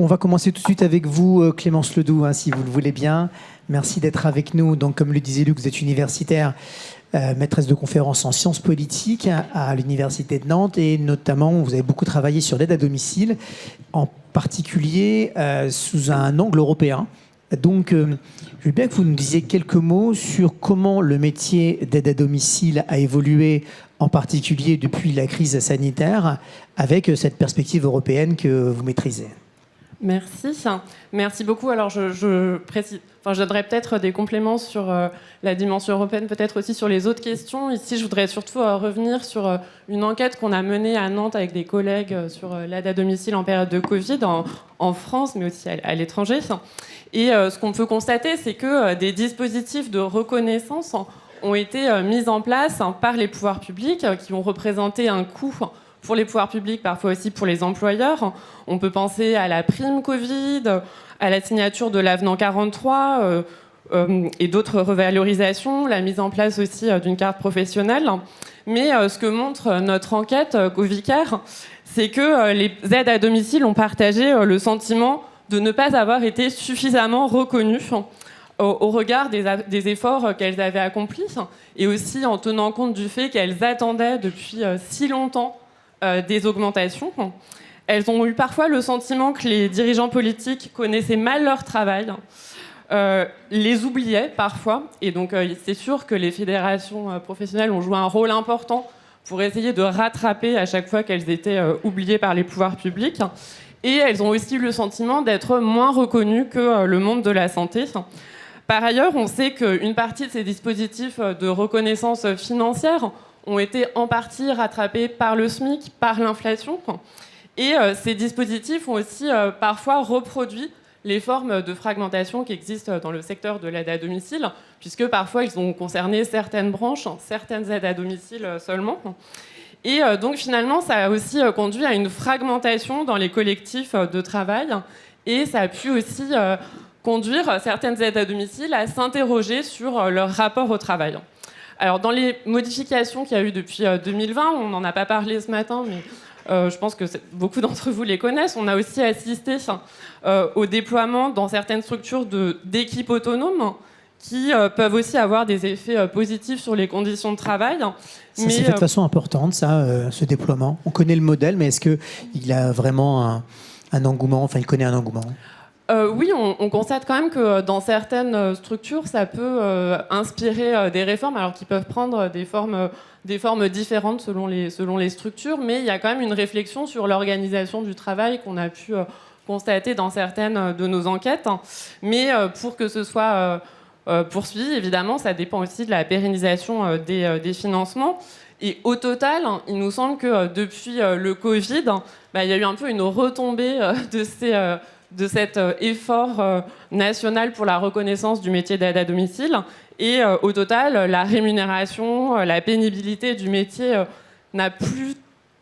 On va commencer tout de suite avec vous, Clémence Ledoux, si vous le voulez bien. Merci d'être avec nous. Donc, comme le disait Luc, vous êtes universitaire, maîtresse de conférences en sciences politiques à l'Université de Nantes, et notamment, vous avez beaucoup travaillé sur l'aide à domicile, en particulier sous un angle européen. Donc, je veux bien que vous nous disiez quelques mots sur comment le métier d'aide à domicile a évolué, en particulier depuis la crise sanitaire, avec cette perspective européenne que vous maîtrisez. Merci beaucoup. Alors, je donnerai peut-être des compléments sur la dimension européenne, peut-être aussi sur les autres questions. Ici, je voudrais surtout revenir sur une enquête qu'on a menée à Nantes avec des collègues sur l'aide à domicile en période de Covid en France, mais aussi à l'étranger. Et ce qu'on peut constater, c'est que des dispositifs de reconnaissance ont été mis en place par les pouvoirs publics qui ont représenté un coût pour les pouvoirs publics, parfois aussi pour les employeurs. On peut penser à la prime Covid, à la signature de l'avenant 43 et d'autres revalorisations, la mise en place aussi d'une carte professionnelle. Mais ce que montre notre enquête Govicare, c'est que les aides à domicile ont partagé le sentiment de ne pas avoir été suffisamment reconnues au regard des efforts qu'elles avaient accomplis, et aussi en tenant compte du fait qu'elles attendaient depuis si longtemps des augmentations. Elles ont eu parfois le sentiment que les dirigeants politiques connaissaient mal leur travail, les oubliaient parfois, et donc c'est sûr que les fédérations professionnelles ont joué un rôle important pour essayer de rattraper à chaque fois qu'elles étaient oubliées par les pouvoirs publics. Et elles ont aussi le sentiment d'être moins reconnues que le monde de la santé. Par ailleurs, on sait qu'une partie de ces dispositifs de reconnaissance financière ont été en partie rattrapés par le SMIC, par l'inflation. Et ces dispositifs ont aussi parfois reproduit les formes de fragmentation qui existent dans le secteur de l'aide à domicile, puisque parfois ils ont concerné certaines branches, certaines aides à domicile seulement. Et donc finalement, ça a aussi conduit à une fragmentation dans les collectifs de travail, et ça a pu aussi conduire certaines aides à domicile à s'interroger sur leur rapport au travail. Alors, dans les modifications qu'il y a eu depuis 2020, on n'en a pas parlé ce matin, mais je pense que beaucoup d'entre vous les connaissent. On a aussi assisté au déploiement dans certaines structures d'équipes autonomes qui peuvent aussi avoir des effets positifs sur les conditions de travail. Ça s'est fait de façon importante, ce déploiement. On connaît le modèle, mais est-ce qu'il a vraiment un engouement, il connaît un engouement ? Oui, on constate quand même que dans certaines structures, ça peut inspirer des réformes, alors qui peuvent prendre des formes différentes selon les structures, mais il y a quand même une réflexion sur l'organisation du travail qu'on a pu constater dans certaines de nos enquêtes. Mais pour que ce soit poursuivi, évidemment, ça dépend aussi de la pérennisation des financements. Et au total, il nous semble que depuis le Covid, il y a eu un peu une retombée de cet effort national pour la reconnaissance du métier d'aide à domicile. Et au total, la rémunération, la pénibilité du métier n'a plus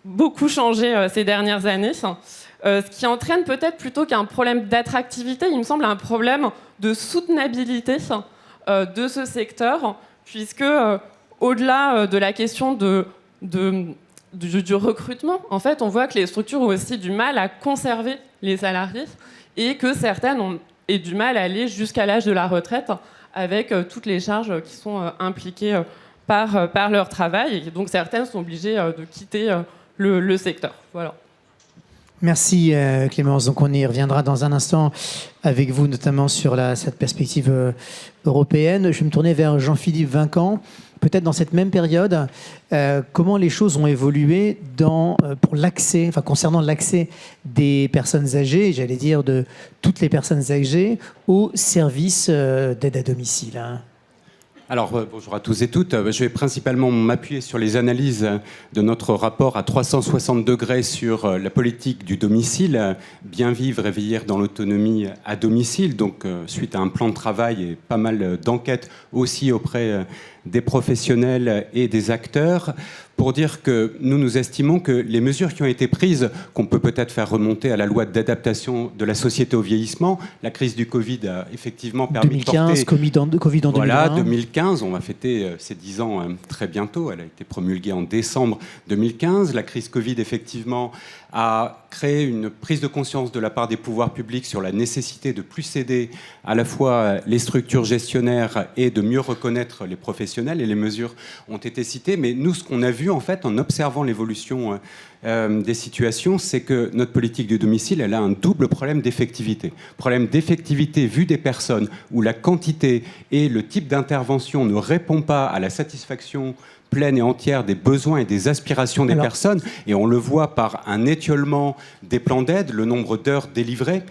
beaucoup changé ces dernières années. Ce qui entraîne peut-être plutôt qu'un problème d'attractivité, il me semble un problème de soutenabilité de ce secteur, puisque au-delà de la question du recrutement, en fait, on voit que les structures ont aussi du mal à conserver les salariés, et que certaines ont du mal à aller jusqu'à l'âge de la retraite avec toutes les charges qui sont impliquées par leur travail. Et donc certaines sont obligées de quitter le secteur. Voilà. Merci Clémence. Donc on y reviendra dans un instant avec vous, notamment sur cette perspective européenne. Je vais me tourner vers Jean-Philippe Vinquant. Peut-être dans cette même période, comment les choses ont évolué pour l'accès, concernant l'accès des personnes âgées, j'allais dire de toutes les personnes âgées, aux services d'aide à domicile. Alors, bonjour à tous et toutes. Je vais principalement m'appuyer sur les analyses de notre rapport à 360 degrés sur la politique du domicile, bien vivre et vieillir dans l'autonomie à domicile. Donc, suite à un plan de travail et pas mal d'enquêtes aussi auprès des professionnels et des acteurs, pour dire que nous estimons que les mesures qui ont été prises, qu'on peut peut-être faire remonter à la loi d'adaptation de la société au vieillissement, la crise du Covid a effectivement permis 2015, de porter... Covid en 2020. Voilà, 2015, on va fêter ses 10 ans très bientôt. Elle a été promulguée en décembre 2015. La crise Covid, effectivement, a créé une prise de conscience de la part des pouvoirs publics sur la nécessité de plus aider à la fois les structures gestionnaires et de mieux reconnaître les professionnels, et les mesures ont été citées. Mais nous, ce qu'on a vu en fait en observant l'évolution des situations, c'est que notre politique du domicile, elle a un double problème d'effectivité. Problème d'effectivité vu des personnes où la quantité et le type d'intervention ne répond pas à la satisfaction pleine et entière des besoins et des aspirations des personnes, et on le voit par un étiolement des plans d'aide, le nombre d'heures délivrées,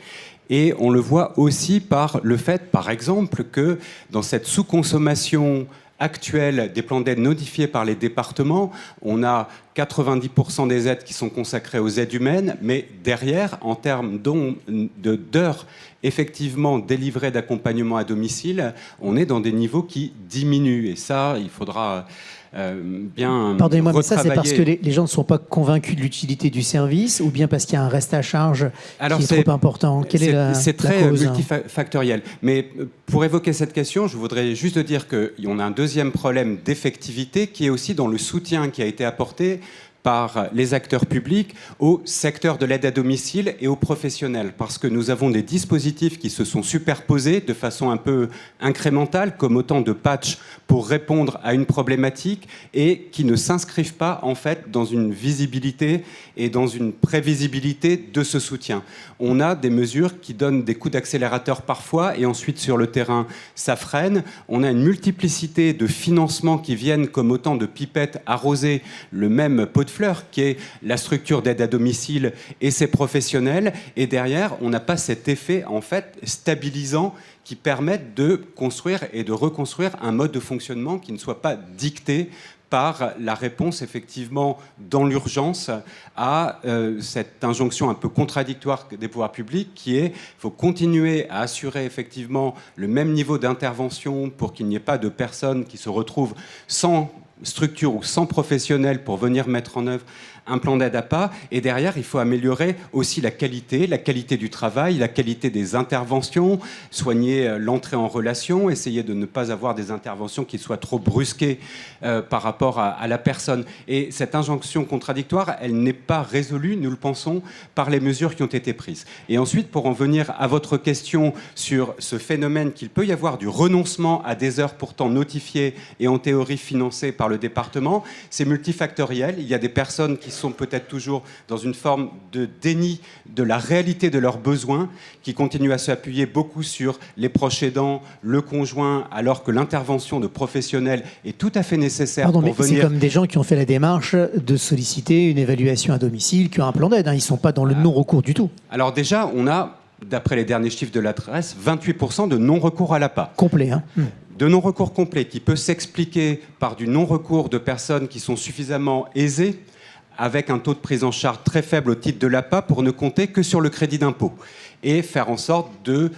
et on le voit aussi par le fait, par exemple, que dans cette sous-consommation actuelle des plans d'aide notifiés par les départements, on a 90% des aides qui sont consacrées aux aides humaines, mais derrière, en termes d'heures effectivement délivrées d'accompagnement à domicile, on est dans des niveaux qui diminuent. Et ça, il faudra bien Pardonnez-moi, mais retravailler. ça, c'est parce que les gens ne sont pas convaincus de l'utilité du service, ou bien parce qu'il y a un reste à charge qui est trop important? C'est très multifactoriel. Mais pour évoquer cette question, je voudrais juste dire qu'on a un deuxième problème d'effectivité qui est aussi dans le soutien qui a été apporté par les acteurs publics au secteur de l'aide à domicile et aux professionnels, parce que nous avons des dispositifs qui se sont superposés de façon un peu incrémentale, comme autant de patchs pour répondre à une problématique, et qui ne s'inscrivent pas en fait dans une visibilité et dans une prévisibilité de ce soutien. On a des mesures qui donnent des coups d'accélérateur parfois, et ensuite sur le terrain ça freine. On a une multiplicité de financements qui viennent comme autant de pipettes arroser le même pot de fleurs, qui est la structure d'aide à domicile et ses professionnels, et derrière on n'a pas cet effet en fait stabilisant qui permette de construire et de reconstruire un mode de fonctionnement qui ne soit pas dicté par la réponse effectivement dans l'urgence à cette injonction un peu contradictoire des pouvoirs publics qui est: il faut continuer à assurer effectivement le même niveau d'intervention pour qu'il n'y ait pas de personnes qui se retrouvent sans structure ou sans professionnels pour venir mettre en œuvre un plan d'aide à pas, et derrière il faut améliorer aussi la qualité du travail, la qualité des interventions, soigner l'entrée en relation, essayer de ne pas avoir des interventions qui soient trop brusquées par rapport à la personne. Et cette injonction contradictoire, elle n'est pas résolue, nous le pensons, par les mesures qui ont été prises. Et ensuite, pour en venir à votre question sur ce phénomène qu'il peut y avoir du renoncement à des heures pourtant notifiées et en théorie financées par le département, c'est multifactoriel. Il y a des personnes qui sont peut-être toujours dans une forme de déni de la réalité de leurs besoins, qui continuent à s'appuyer beaucoup sur les proches aidants, le conjoint, alors que l'intervention de professionnels est tout à fait nécessaire pour venir... C'est comme des gens qui ont fait la démarche de solliciter une évaluation à domicile, qui ont un plan d'aide. Ils ne sont pas dans le non-recours du tout. Alors déjà, on a, d'après les derniers chiffres de l'adresse, 28% de non-recours à l'APA. Complet, hein. De non-recours complet, qui peut s'expliquer par du non-recours de personnes qui sont suffisamment aisées, avec un taux de prise en charge très faible au titre de l'APA, pour ne compter que sur le crédit d'impôt, et faire en sorte de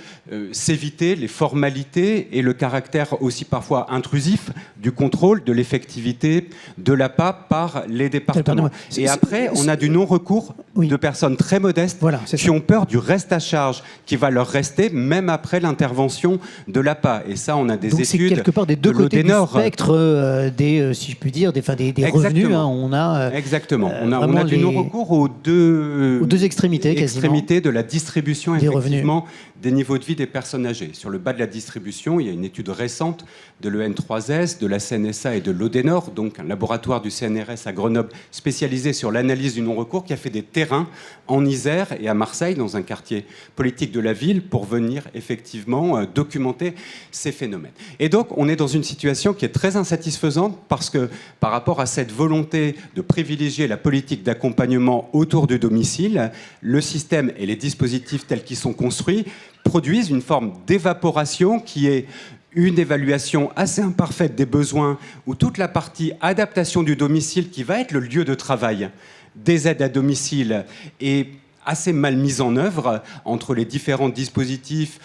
s'éviter les formalités et le caractère aussi parfois intrusif du contrôle de l'effectivité de l'APA par les départements. Et après, on a du non-recours de personnes très modestes qui ont peur du reste à charge qui va leur rester même après l'intervention de l'APA. Et ça, on a des études. C'est quelque part des deux côtés du spectre si je puis dire, des revenus. Hein, on a exactement. On a du non-recours aux deux extrémités de la distribution effectivement des niveaux de vie des personnes âgées. Sur le bas de la distribution, il y a une étude récente de l'EN3S, de la CNSA et de l'Odenor, donc un laboratoire du CNRS à Grenoble spécialisé sur l'analyse du non-recours, qui a fait des terrains en Isère et à Marseille, dans un quartier politique de la ville, pour venir effectivement documenter ces phénomènes. Et donc, on est dans une situation qui est très insatisfaisante, parce que par rapport à cette volonté de privilégier la politique d'accompagnement autour du domicile, le système et les dispositifs tels qu'ils sont construits produisent une forme d'évaporation qui est une évaluation assez imparfaite des besoins, où toute la partie adaptation du domicile, qui va être le lieu de travail des aides à domicile, est assez mal mise en œuvre entre les différents dispositifs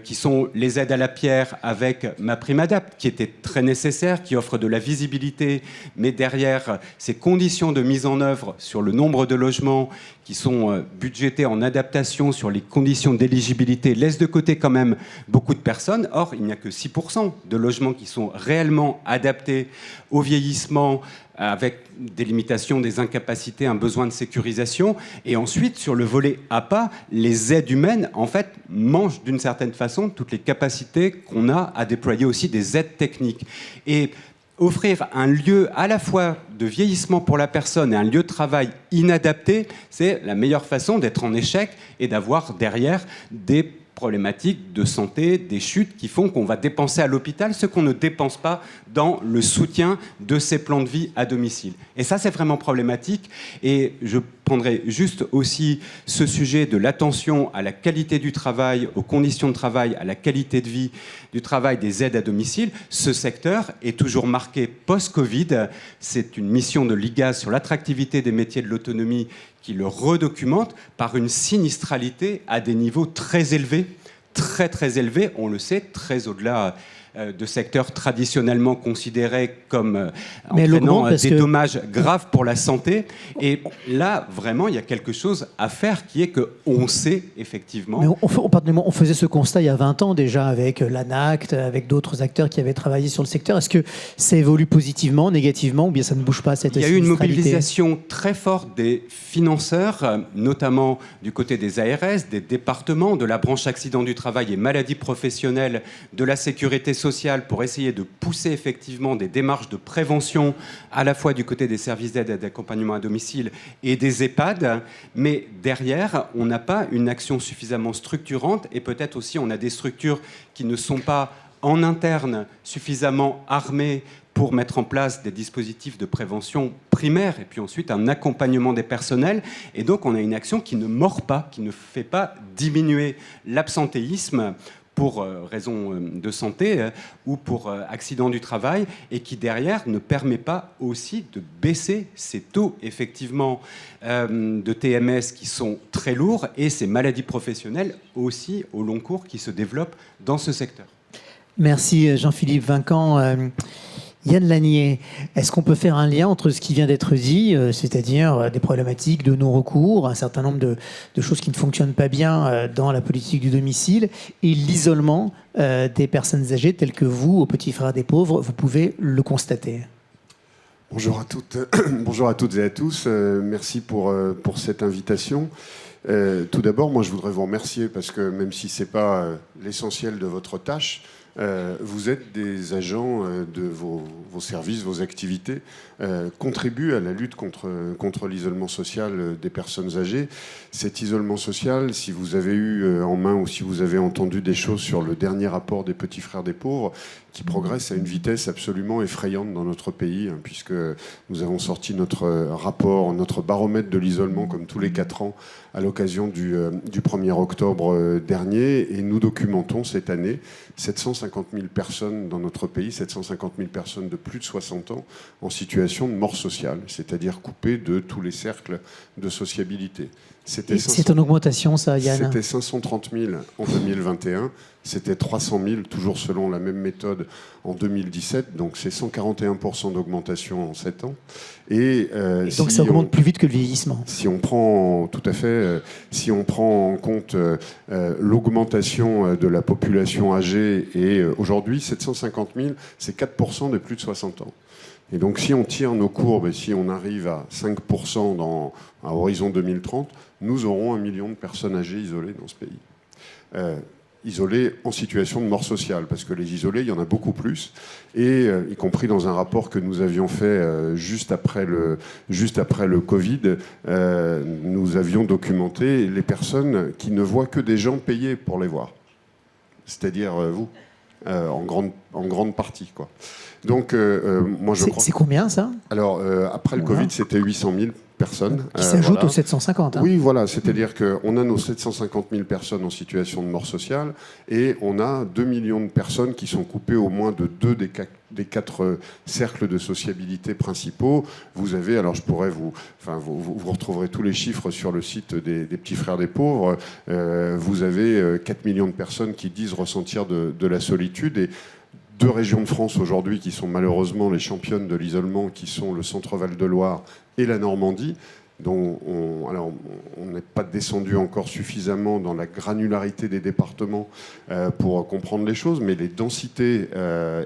qui sont les aides à la pierre avec MaPrimeAdapt, qui était très nécessaire, qui offre de la visibilité, mais derrière ces conditions de mise en œuvre sur le nombre de logements qui sont budgétés en adaptation, sur les conditions d'éligibilité, laissent de côté quand même beaucoup de personnes. Or, il n'y a que 6% de logements qui sont réellement adaptés au vieillissement, avec des limitations, des incapacités, un besoin de sécurisation. Et ensuite, sur le volet APA, les aides humaines, en fait, mangent d'une certaine façon toutes les capacités qu'on a à déployer aussi des aides techniques. Et offrir un lieu à la fois de vieillissement pour la personne et un lieu de travail inadapté, c'est la meilleure façon d'être en échec et d'avoir derrière des problématiques de santé, des chutes qui font qu'on va dépenser à l'hôpital ce qu'on ne dépense pas dans le soutien de ces plans de vie à domicile. Et ça, c'est vraiment problématique. Et je prendrai juste aussi ce sujet de l'attention à la qualité du travail, aux conditions de travail, à la qualité de vie du travail des aides à domicile. Ce secteur est toujours marqué post-Covid. C'est une mission de l'IGAS sur l'attractivité des métiers de l'autonomie qui le redocumente par une sinistralité à des niveaux très élevés, très élevés, on le sait, très au-delà de secteurs traditionnellement considérés comme entraînant des dommages graves pour la santé. Et là, vraiment, il y a quelque chose à faire qui est qu'on sait effectivement... Mais on faisait ce constat il y a 20 ans déjà avec l'ANACT, avec d'autres acteurs qui avaient travaillé sur le secteur. Est-ce que ça évolue positivement, négativement, ou bien ça ne bouge pas, cette sinistralité ? Il y a eu une mobilisation très forte des financeurs, notamment du côté des ARS, des départements, de la branche accident du travail et maladies professionnelles, de la sécurité sociale, pour essayer de pousser effectivement des démarches de prévention à la fois du côté des services d'aide et d'accompagnement à domicile et des EHPAD, mais derrière, on n'a pas une action suffisamment structurante et peut-être aussi on a des structures qui ne sont pas en interne suffisamment armées pour mettre en place des dispositifs de prévention primaire et puis ensuite un accompagnement des personnels. Et donc on a une action qui ne mord pas, qui ne fait pas diminuer l'absentéisme pour raison de santé ou pour accident du travail, et qui derrière ne permet pas aussi de baisser ces taux effectivement de TMS qui sont très lourds et ces maladies professionnelles aussi au long cours qui se développent dans ce secteur. Merci Jean-Philippe Vinquant. Yann Lanier, est-ce qu'on peut faire un lien entre ce qui vient d'être dit, c'est-à-dire des problématiques de non-recours, un certain nombre de choses qui ne fonctionnent pas bien dans la politique du domicile, et l'isolement des personnes âgées telles que vous, au Petit Frères des Pauvres, vous pouvez le constater? Bonjour à toutes et à tous. Merci pour cette invitation. Tout d'abord, moi, je voudrais vous remercier parce que même si ce n'est pas l'essentiel de votre tâche, vous êtes des agents de vos services, vos activités, contribuent à la lutte contre l'isolement social des personnes âgées. Cet isolement social, si vous avez eu en main ou si vous avez entendu des choses sur le dernier rapport des Petits Frères des Pauvres, qui progresse à une vitesse absolument effrayante dans notre pays, puisque nous avons sorti notre rapport, notre baromètre de l'isolement, comme tous les 4 ans, à l'occasion du 1er octobre dernier, et nous documentons cette année 750 000 personnes dans notre pays, 750 000 personnes de plus de 60 ans en situation de mort sociale, c'est-à-dire coupées de tous les cercles de sociabilité. C'est en augmentation, ça, Yann? C'était 530 000 en 2021, c'était 300 000, toujours selon la même méthode, en 2017. Donc c'est 141% d'augmentation en 7 ans. Et donc ça augmente plus vite que le vieillissement. Si on prend, tout à fait, si on prend en compte l'augmentation de la population âgée, et aujourd'hui, 750 000, c'est 4% des plus de 60 ans. Et donc si on tire nos courbes et si on arrive à 5% à horizon 2030, nous aurons 1 million de personnes âgées isolées dans ce pays. Isolées en situation de mort sociale, parce que les isolés, il y en a beaucoup plus, et y compris dans un rapport que nous avions fait juste après le Covid, nous avions documenté les personnes qui ne voient que des gens payés pour les voir, c'est-à-dire vous, en grande partie, quoi. Donc, moi, je crois... C'est combien, ça? Alors, après le Covid, c'était 800 000 personnes. Qui s'ajoutent aux 750. Hein. Oui, voilà. C'est-à-dire qu'on a nos 750 000 personnes en situation de mort sociale et on a 2 millions de personnes qui sont coupées au moins de 2 des 4 cercles de sociabilité principaux. Vous avez, alors je pourrais vous retrouverez tous les chiffres sur le site des Petits Frères des Pauvres. Vous avez 4 millions de personnes qui disent ressentir de la solitude, et 2 régions de France aujourd'hui qui sont malheureusement les championnes de l'isolement, qui sont le Centre-Val de Loire et la Normandie, dont on n'est pas descendu encore suffisamment dans la granularité des départements pour comprendre les choses, mais les densités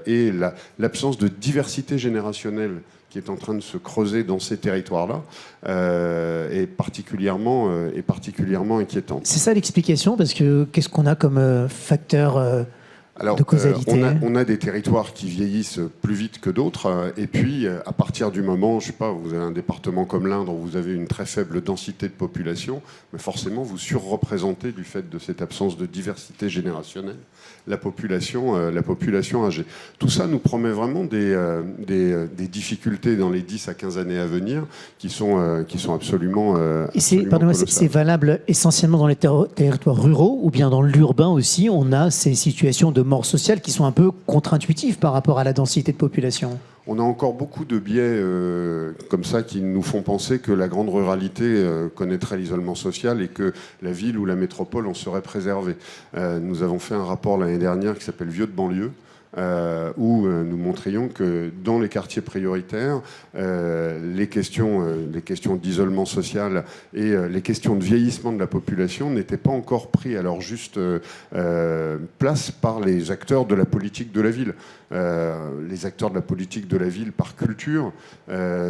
et l'absence de diversité générationnelle qui est en train de se creuser dans ces territoires-là est particulièrement inquiétante. C'est ça l'explication, parce que qu'est-ce qu'on a comme facteur de causalité? On a des territoires qui vieillissent plus vite que d'autres, et puis à partir du moment, je sais pas, vous avez un département comme l'Indre où vous avez une très faible densité de population, mais forcément vous surreprésentez du fait de cette absence de diversité générationnelle la population âgée. Tout ça nous promet vraiment des difficultés dans les 10 à 15 années à venir qui sont absolument Et c'est colossales. valable essentiellement dans les territoires ruraux, ou bien dans l'urbain aussi, on a ces situations de mort sociale qui sont un peu contre-intuitives par rapport à la densité de population? On a encore beaucoup de biais comme ça qui nous font penser que la grande ruralité connaîtrait l'isolement social et que la ville ou la métropole en serait préservée. Nous avons fait un rapport l'année dernière qui s'appelle Vieux de banlieue, où nous montrions que dans les quartiers prioritaires, les questions d'isolement social et les questions de vieillissement de la population n'étaient pas encore prises à leur juste place par les acteurs de la politique de la ville. Les acteurs de la politique de la ville par culture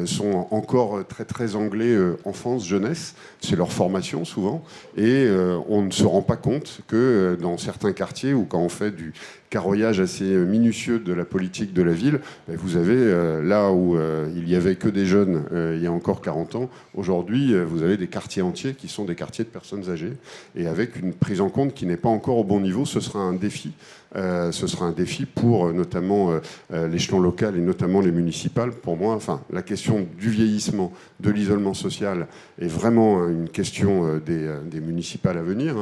sont encore très très anglais enfance, jeunesse, c'est leur formation souvent, et on ne se rend pas compte que dans certains quartiers ou quand on fait du carroyage assez minutieux de la politique de la ville, vous avez là où il n'y avait que des jeunes il y a encore 40 ans, aujourd'hui vous avez des quartiers entiers qui sont des quartiers de personnes âgées, et avec une prise en compte qui n'est pas encore au bon niveau. Ce sera un défi. Ce sera un défi pour notamment l'échelon local et notamment les municipales. Pour moi, la question du vieillissement, de l'isolement social est vraiment une question des municipales à venir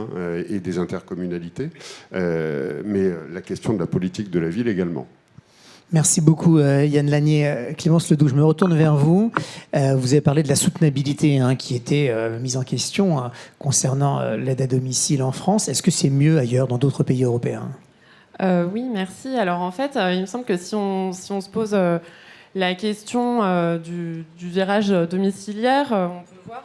et des intercommunalités, mais la question de la politique de la ville également. Merci beaucoup Yann Lanier. Clémence Ledoux, je me retourne vers vous. Vous avez parlé de la soutenabilité qui était mise en question concernant l'aide à domicile en France. Est-ce que c'est mieux ailleurs, dans d'autres pays européens ? Oui, merci. Alors en fait, il me semble que si on se pose la question du virage domiciliaire, on peut voir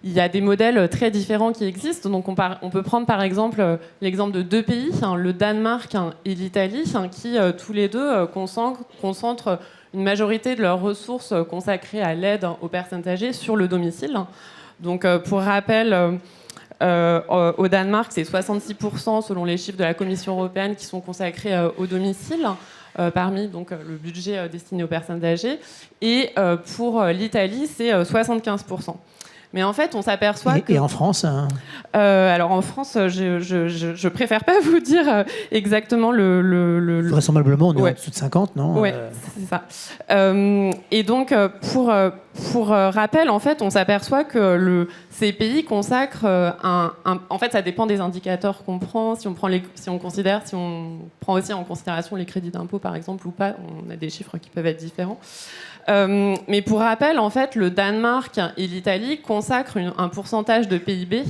qu'il y a des modèles très différents qui existent. Donc on peut prendre par exemple l'exemple de deux pays, le Danemark et l'Italie, qui tous les deux concentrent une majorité de leurs ressources consacrées à l'aide aux personnes âgées sur le domicile. Donc pour rappel, au Danemark, c'est 66% selon les chiffres de la Commission européenne qui sont consacrés au domicile, parmi donc, le budget destiné aux personnes âgées. Et pour l'Italie, c'est 75%. Mais en fait, on s'aperçoit que... Et en France alors en France, je préfère pas vous dire exactement le... Vraisemblablement, on est en dessous de 50, non? Oui, c'est ça. Et donc, pour rappel, en fait, on s'aperçoit que ces pays consacrent en fait, ça dépend des indicateurs qu'on prend. Si on prend si on prend aussi en considération les crédits d'impôt, par exemple, ou pas, on a des chiffres qui peuvent être différents. Mais pour rappel, en fait, le Danemark et l'Italie consacrent un pourcentage de PIB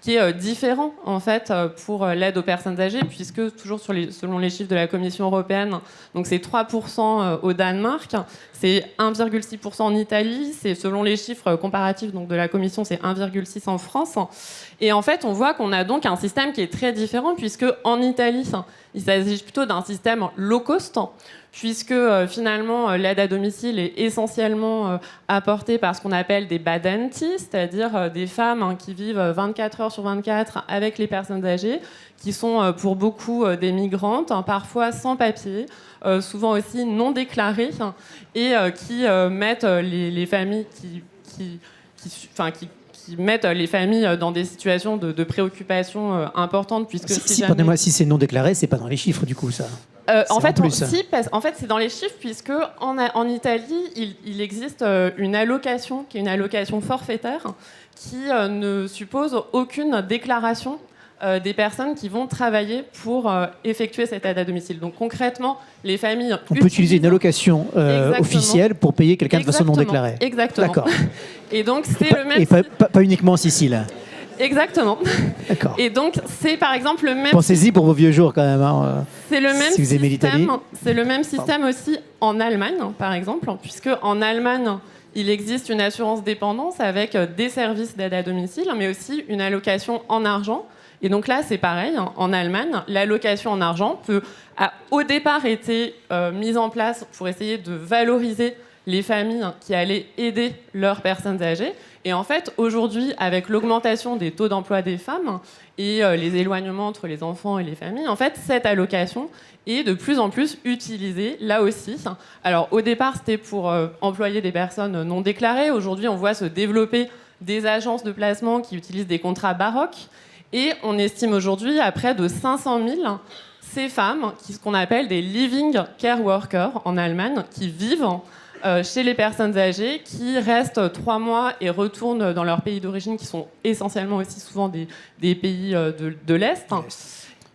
qui est différent en fait pour l'aide aux personnes âgées, puisque toujours selon les chiffres de la Commission européenne, donc c'est 3% au Danemark, c'est 1,6% en Italie, c'est selon les chiffres comparatifs donc de la Commission, c'est 1,6% en France. Et en fait, on voit qu'on a donc un système qui est très différent, puisque en Italie, il s'agit plutôt d'un système low cost, puisque finalement l'aide à domicile est essentiellement apportée par ce qu'on appelle des badanti, c'est-à-dire des femmes qui vivent 24 heures sur 24 avec les personnes âgées, qui sont pour beaucoup des migrantes, parfois sans papier, souvent aussi non déclarées, et qui mettent les familles qui mettent les familles dans des situations de préoccupation importantes, puisque pardonnez-moi, si c'est non déclaré, c'est pas dans les chiffres du coup, ça. En fait, c'est dans les chiffres, puisque en Italie, il existe une allocation qui est une allocation forfaitaire qui ne suppose aucune déclaration des personnes qui vont travailler pour effectuer cette aide à domicile. Donc concrètement, les familles... On peut utiliser une allocation officielle pour payer quelqu'un de façon non déclarée. Exactement. D'accord. Et donc c'est le même... Et pas uniquement en Sicile. Exactement. D'accord. Et donc c'est par exemple le même... Pensez-y pour vos vieux jours quand même. C'est le même si vous aimez l'Italie. C'est le même système aussi en Allemagne, par exemple, puisque en Allemagne, il existe une assurance dépendance avec des services d'aide à domicile, mais aussi une allocation en argent. Et donc là, c'est pareil. En Allemagne, l'allocation en argent a au départ été mise en place pour essayer de valoriser les familles qui allaient aider leurs personnes âgées. Et en fait, aujourd'hui, avec l'augmentation des taux d'emploi des femmes et les éloignements entre les enfants et les familles, en fait, cette allocation est de plus en plus utilisée, là aussi. Alors, au départ, c'était pour employer des personnes non déclarées. Aujourd'hui, on voit se développer des agences de placement qui utilisent des contrats baroques. Et on estime aujourd'hui à près de 500 000 ces femmes, ce qu'on appelle des living care workers en Allemagne, qui vivent chez les personnes âgées, qui restent 3 mois et retournent dans leur pays d'origine, qui sont essentiellement aussi souvent des pays de l'Est.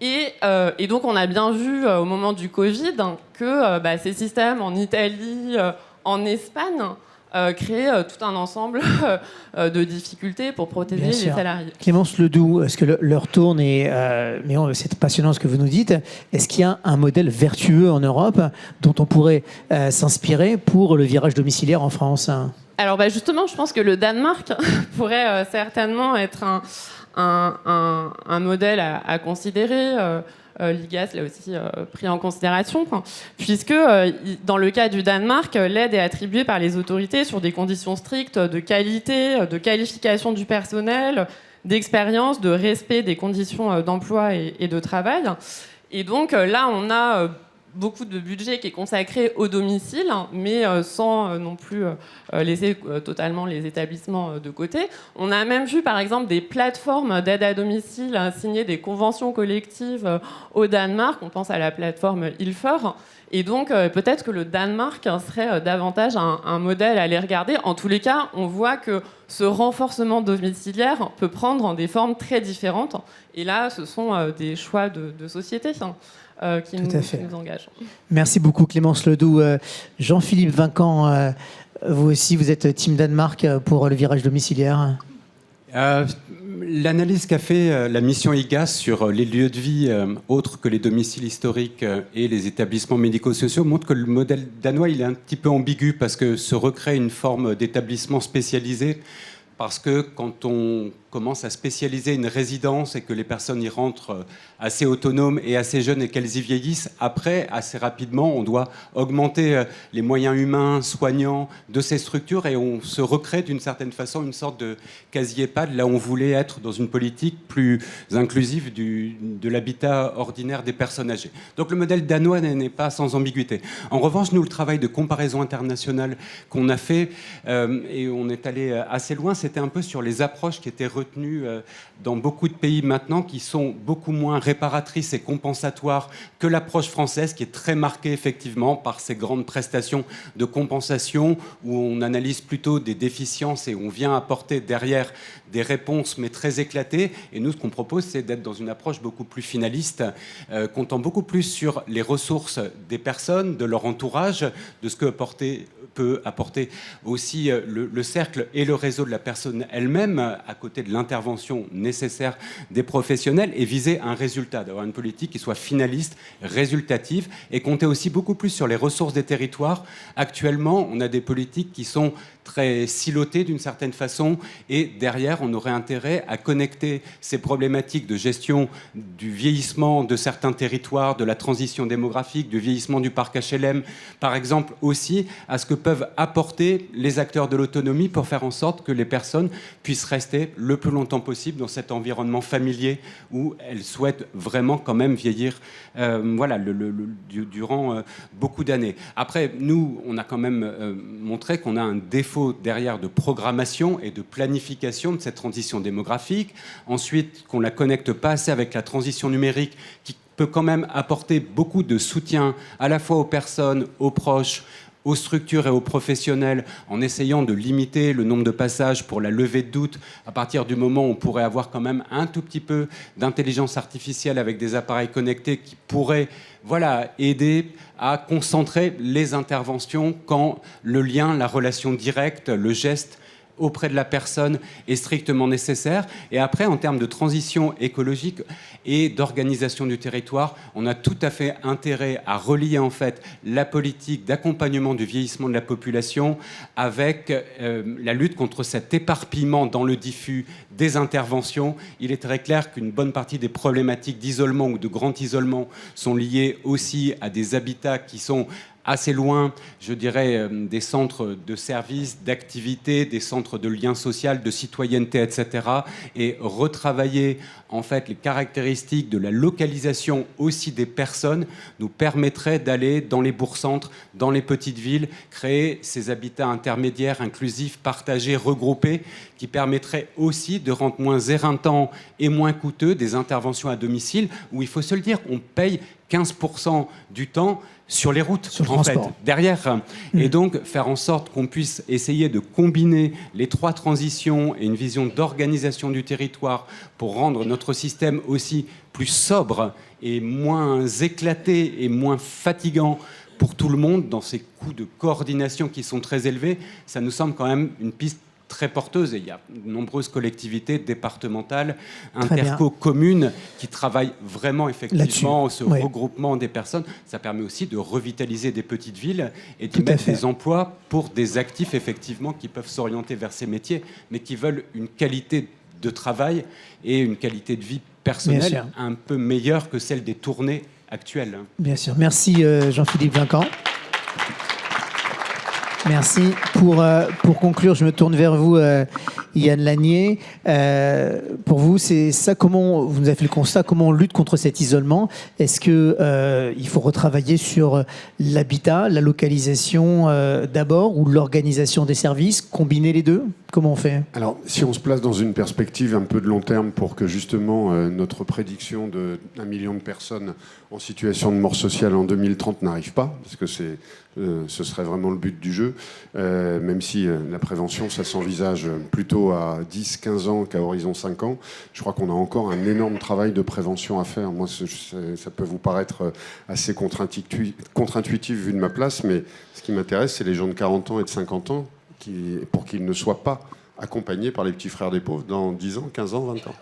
Et donc on a bien vu au moment du Covid que ces systèmes en Italie, en Espagne, créer tout un ensemble de difficultés pour protéger les salariés. Clémence Ledoux, est-ce que l'heure tourne c'est passionnant ce que vous nous dites. Est-ce qu'il y a un modèle vertueux en Europe dont on pourrait s'inspirer pour le virage domiciliaire en France? Alors justement, je pense que le Danemark pourrait certainement être un modèle à considérer. L'IGAS l'a aussi pris en considération, puisque dans le cas du Danemark, l'aide est attribuée par les autorités sur des conditions strictes de qualité, de qualification du personnel, d'expérience, de respect des conditions d'emploi et de travail. Et donc là, on a beaucoup de budget qui est consacré au domicile, mais sans non plus laisser totalement les établissements de côté. On a même vu, par exemple, des plateformes d'aide à domicile signer des conventions collectives au Danemark. On pense à la plateforme Ilfer. Et donc, peut-être que le Danemark serait davantage un modèle à aller regarder. En tous les cas, on voit que ce renforcement domiciliaire peut prendre des formes très différentes. Et là, ce sont des choix de société. Qui nous engage. Merci beaucoup Clémence Ledoux. Jean-Philippe Vinquant, vous aussi, vous êtes Team Danemark pour le virage domiciliaire. L'analyse qu'a fait la mission IGAS sur les lieux de vie autres que les domiciles historiques et les établissements médico-sociaux montre que le modèle danois il est un petit peu ambigu parce que se recrée une forme d'établissement spécialisé. Parce que quand on commence à spécialiser une résidence et que les personnes y rentrent assez autonomes et assez jeunes et qu'elles y vieillissent, après, assez rapidement, on doit augmenter les moyens humains, soignants de ces structures et on se recrée d'une certaine façon une sorte de quasi-EHPAD, là où on voulait être dans une politique plus inclusive de l'habitat ordinaire des personnes âgées. Donc le modèle danois n'est pas sans ambiguïté. En revanche, nous, le travail de comparaison internationale qu'on a fait, et on est allé assez loin, c'était un peu sur les approches qui étaient retenues dans beaucoup de pays maintenant, qui sont beaucoup moins réparatrices et compensatoires que l'approche française, qui est très marquée effectivement par ces grandes prestations de compensation, où on analyse plutôt des déficiences et on vient apporter derrière des réponses, mais très éclatées. Et nous, ce qu'on propose, c'est d'être dans une approche beaucoup plus finaliste, comptant beaucoup plus sur les ressources des personnes, de leur entourage, de ce que peut apporter aussi le cercle et le réseau de la personne elle-même, à côté de l'intervention nécessaire des professionnels, et viser un résultat, d'avoir une politique qui soit finaliste, résultative, et compter aussi beaucoup plus sur les ressources des territoires. Actuellement, on a des politiques qui sont très silotées d'une certaine façon, et derrière, on aurait intérêt à connecter ces problématiques de gestion du vieillissement de certains territoires, de la transition démographique, du vieillissement du parc HLM, par exemple, aussi à ce que peuvent apporter les acteurs de l'autonomie pour faire en sorte que les personnes puissent rester le plus longtemps possible dans cet environnement familier où elles souhaitent vraiment quand même vieillir durant beaucoup d'années. Après, nous, on a quand même montré qu'on a un défaut derrière de programmation et de planification de cette transition démographique. Ensuite, qu'on ne la connecte pas assez avec la transition numérique qui peut quand même apporter beaucoup de soutien à la fois aux personnes, aux proches, aux structures et aux professionnels, en essayant de limiter le nombre de passages pour la levée de doute, à partir du moment où on pourrait avoir quand même un tout petit peu d'intelligence artificielle avec des appareils connectés qui pourraient aider à concentrer les interventions quand le lien, la relation directe, le geste auprès de la personne est strictement nécessaire. Et après, en termes de transition écologique et d'organisation du territoire, on a tout à fait intérêt à relier en fait la politique d'accompagnement du vieillissement de la population avec la lutte contre cet éparpillement dans le diffus des interventions. Il est très clair qu'une bonne partie des problématiques d'isolement ou de grand isolement sont liées aussi à des habitats qui sont assez loin, je dirais, des centres de services, d'activités, des centres de lien social, de citoyenneté, etc. Et retravailler en fait les caractéristiques de la localisation aussi des personnes nous permettrait d'aller dans les bourgs-centres, dans les petites villes, créer ces habitats intermédiaires, inclusifs, partagés, regroupés, qui permettraient aussi de rendre moins éreintant et moins coûteux des interventions à domicile, où il faut se le dire, on paye 15% du temps sur les routes, sur le en fait, transport. derrière. Et donc, faire en sorte qu'on puisse essayer de combiner les trois transitions et une vision d'organisation du territoire pour rendre notre système aussi plus sobre et moins éclaté et moins fatigant pour tout le monde dans ces coûts de coordination qui sont très élevés, ça nous semble quand même une piste très porteuse, et il y a de nombreuses collectivités départementales, interco, communes qui travaillent vraiment effectivement ce regroupement des personnes. Ça permet aussi de revitaliser des petites villes et de mettre des emplois pour des actifs effectivement qui peuvent s'orienter vers ces métiers, mais qui veulent une qualité de travail et une qualité de vie personnelle un peu meilleure que celle des tournées actuelles. Bien sûr. Merci Jean-Philippe Vinquant. Merci. Pour conclure, je me tourne vers vous, Yann Lanier. Pour vous, c'est ça, comment vous nous avez fait le constat, comment on lutte contre cet isolement? Est-ce qu'il faut retravailler sur l'habitat, la localisation d'abord, ou l'organisation des services, combiner les deux? Comment on fait? Alors, si on se place dans une perspective un peu de long terme pour que justement notre prédiction de 1 million de personnes en situation de mort sociale en 2030 n'arrive pas, parce que ce serait vraiment le but du jeu, même si la prévention, ça s'envisage plutôt à 10-15 ans qu'à horizon 5 ans. Je crois qu'on a encore un énorme travail de prévention à faire. Moi, ça peut vous paraître assez contre-intuitif vu de ma place, mais ce qui m'intéresse, c'est les gens de 40 ans et de 50 ans pour qu'ils ne soient pas accompagnés par les petits frères des pauvres dans 10 ans, 15 ans, 20 ans.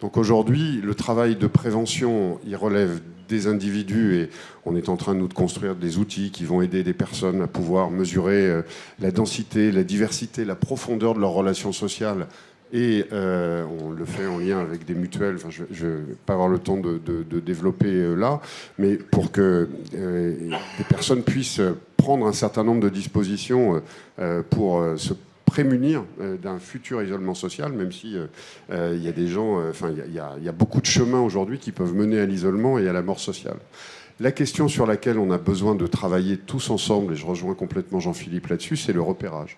Donc aujourd'hui, le travail de prévention, il relève des individus et on est en train, nous, de construire des outils qui vont aider des personnes à pouvoir mesurer la densité, la diversité, la profondeur de leurs relations sociales. Et on le fait en lien avec des mutuelles. Enfin, je ne vais pas avoir le temps de développer là, mais pour que des personnes puissent prendre un certain nombre de dispositions pour se prémunir d'un futur isolement social, même si il y a des gens, il y a beaucoup de chemins aujourd'hui qui peuvent mener à l'isolement et à la mort sociale. La question sur laquelle on a besoin de travailler tous ensemble, et je rejoins complètement Jean-Philippe là-dessus, c'est le repérage.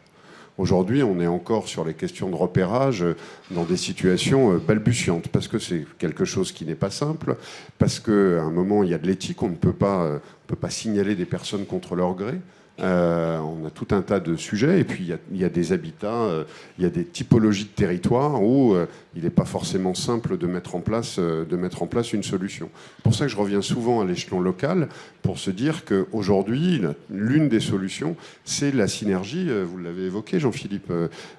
Aujourd'hui, on est encore sur les questions de repérage dans des situations balbutiantes, parce que c'est quelque chose qui n'est pas simple, parce qu'à un moment, il y a de l'éthique, on ne peut pas signaler des personnes contre leur gré. On a tout un tas de sujets, et puis il y a des habitats, il y a des typologies de territoires où il n'est pas forcément simple de mettre en place une solution. C'est pour ça que je reviens souvent à l'échelon local, pour se dire qu'aujourd'hui, l'une des solutions, c'est la synergie, vous l'avez évoqué Jean-Philippe,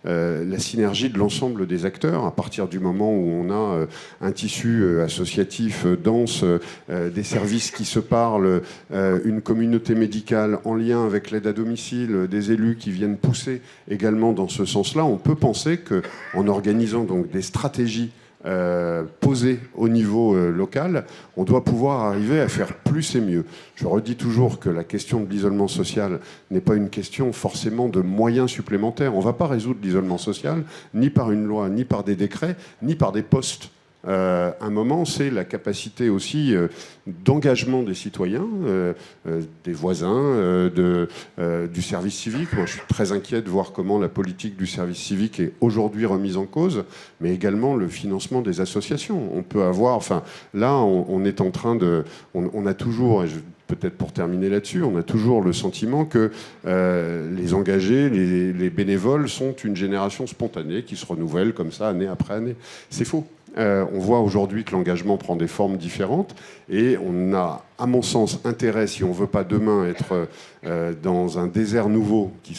la synergie de l'ensemble des acteurs, à partir du moment où on a un tissu associatif dense, des services qui se parlent, une communauté médicale en lien avec l'aide à domicile, des élus qui viennent pousser également dans ce sens-là, on peut penser qu'en organisant donc des stratégies posées au niveau local, on doit pouvoir arriver à faire plus et mieux. Je redis toujours que la question de l'isolement social n'est pas une question forcément de moyens supplémentaires. On ne va pas résoudre l'isolement social ni par une loi, ni par des décrets, ni par des postes. Un moment, c'est la capacité aussi d'engagement des citoyens, des voisins, du service civique. Moi, je suis très inquiet de voir comment la politique du service civique est aujourd'hui remise en cause, mais également le financement des associations. On peut avoir, enfin, là, on est en train de, on a toujours, peut-être pour terminer là-dessus, on a toujours le sentiment que les engagés, les bénévoles sont une génération spontanée qui se renouvelle comme ça année après année. C'est faux. On voit aujourd'hui que l'engagement prend des formes différentes et on a, à mon sens, intérêt, si on ne veut pas demain être dans un désert nouveau qui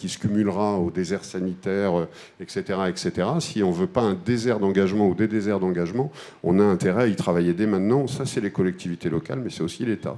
se cumulera au désert sanitaire, etc., si on ne veut pas un désert d'engagement ou des déserts d'engagement, on a intérêt à y travailler dès maintenant. Ça, c'est les collectivités locales, mais c'est aussi l'État.